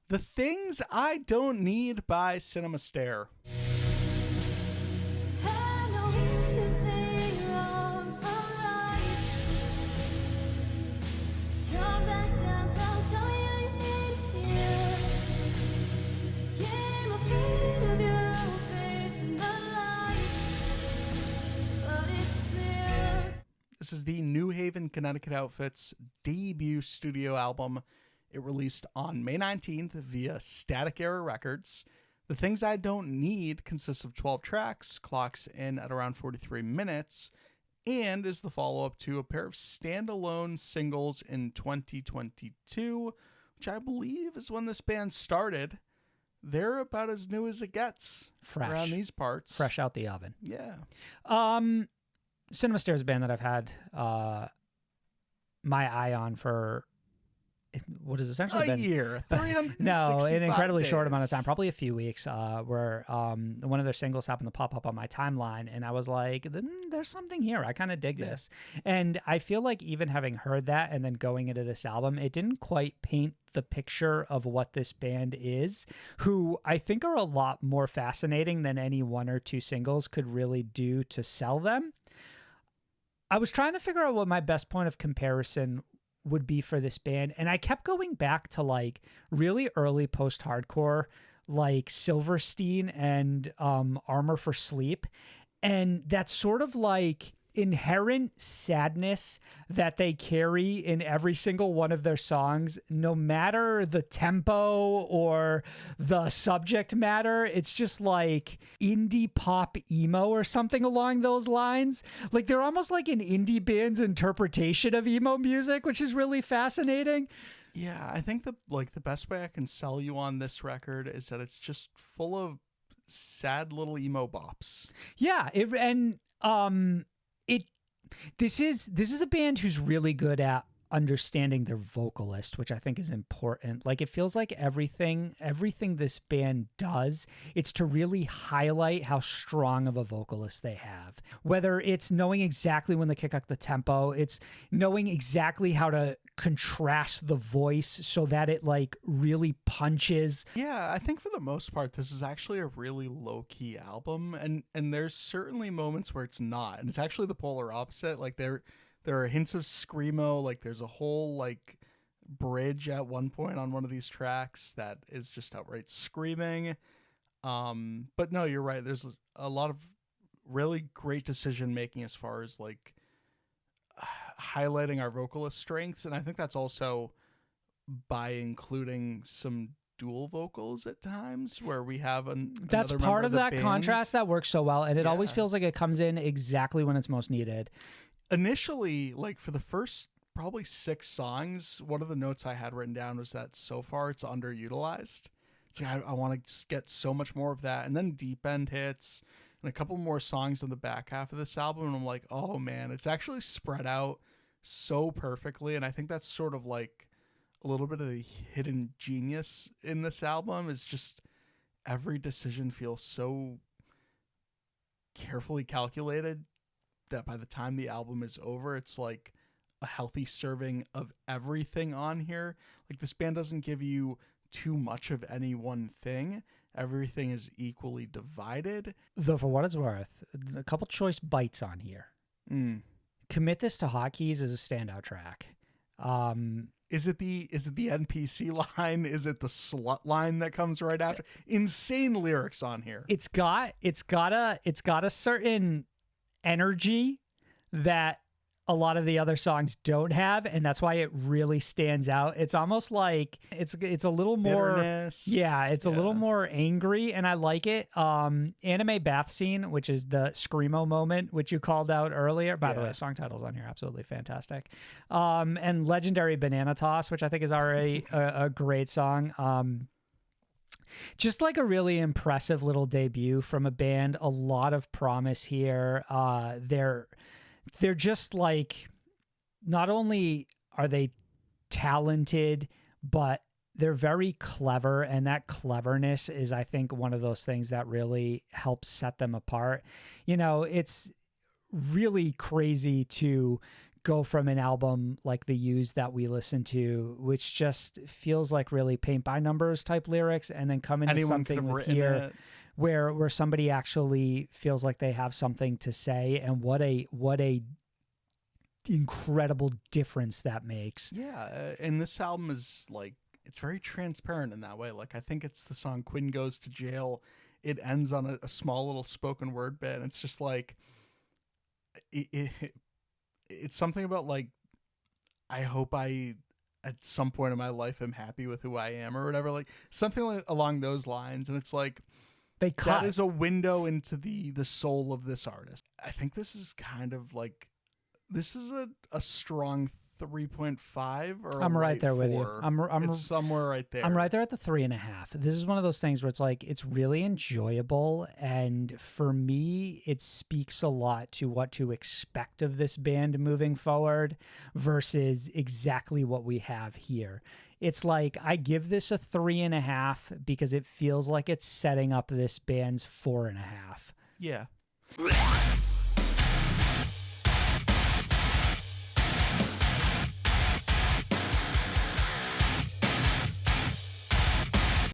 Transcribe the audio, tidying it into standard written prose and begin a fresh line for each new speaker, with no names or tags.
The Things I Don't Need by Cinema Stare. This is the New Haven, Connecticut outfit's debut studio album. It released on May 19th via Static Era Records. The Things I Don't Need consists of 12 tracks, clocks in at around 43 minutes, and is the follow-up to a pair of standalone singles in 2022, which I believe is when this band started. They're about as new as it gets around these parts.
Fresh out the oven.
Yeah.
Cinema Stare is a band that I've had my eye on for what is essentially
a year. 365
no, an incredibly
days.
short amount of time, probably a few weeks, where one of their singles happened to pop up on my timeline, and I was like, there's something here. I kind of dig this. And I feel like even having heard that and then going into this album, it didn't quite paint the picture of what this band is, who I think are a lot more fascinating than any one or two singles could really do to sell them. I was trying to figure out what my best point of comparison would be for this band, and I kept going back to like really early post-hardcore, like Silverstein and Armor for Sleep, and that's sort of like inherent sadness that they carry in every single one of their songs, no matter the tempo or the subject matter. It's just like indie pop emo or something along those lines. Like they're almost like an indie band's interpretation of emo music, which is really fascinating.
Yeah, I think the best way I can sell you on this record is that it's just full of sad little emo bops.
Yeah, this is a band who's really good at understanding their vocalist, which I think is important. Like it feels like everything this band does, it's to really highlight how strong of a vocalist they have. Whether it's knowing exactly when to kick up the tempo, it's knowing exactly how to contrast the voice so that it like really punches.
Yeah, I think for the most part this is actually a really low-key album, and there's certainly moments where it's not, and it's actually the polar opposite. Like there are hints of screamo. Like there's a whole like bridge at one point on one of these tracks that is just outright screaming. But no, you're right. There's a lot of really great decision making as far as like highlighting our vocalist strengths, and I think that's also by including some dual vocals at times where we have
that's part of that contrast that works so well, and it always feels like it comes in exactly when it's most needed.
Initially, like for the first probably 6 songs, one of the notes I had written down was that so far it's underutilized. It's like I want to just get so much more of that. And then Deep End hits and a couple more songs in the back half of this album, and I'm like, oh man, it's actually spread out so perfectly. And I think that's sort of like a little bit of the hidden genius in this album, is just every decision feels so carefully calculated that by the time the album is over, it's like a healthy serving of everything on here. Like this band doesn't give you too much of any one thing. Everything is equally divided.
Though for what it's worth, a couple choice bites on here. Commit This to Hotkeys is a standout track.
Is it the NPC line? Is it the slut line that comes right after? Insane lyrics on here.
It's got a certain energy that a lot of the other songs don't have, and that's why it really stands out. It's almost like it's a little more
bitterness.
A little more angry, and I like it. Anime Bath Scene, which is the screamo moment, which you called out earlier. By the way, song titles on here absolutely fantastic. And Legendary Banana Toss, which I think is already a great song. Just like a really impressive little debut from a band. A lot of promise here. They're just like, not only are they talented, but they're very clever. And that cleverness is, I think, one of those things that really helps set them apart. You know, it's really crazy to go from an album like The Used that we listened to, which just feels like really paint by numbers type lyrics, and then come into
Anyone could
something
have
with
written
here
it.
where somebody actually feels like they have something to say, and what a incredible difference that makes.
Yeah, and this album is like, it's very transparent in that way. Like, I think it's the song Quinn Goes to Jail. It ends on a small little spoken word bit, and it's just like, it's something about like, I hope I at some point in my life am happy with who I am or whatever, like something like along those lines. And it's like,
They cut.
that is a window into the soul of this artist. I think this is kind of like, this is a strong 3.5 or
I'm right
light
there with you.
4.
I'm
It's somewhere right there.
I'm right there at the 3.5. This is one of those things where it's like, it's really enjoyable. And for me, it speaks a lot to what to expect of this band moving forward versus exactly what we have here. It's like, I give this a 3.5 because it feels like it's setting up this band's 4.5.
Yeah.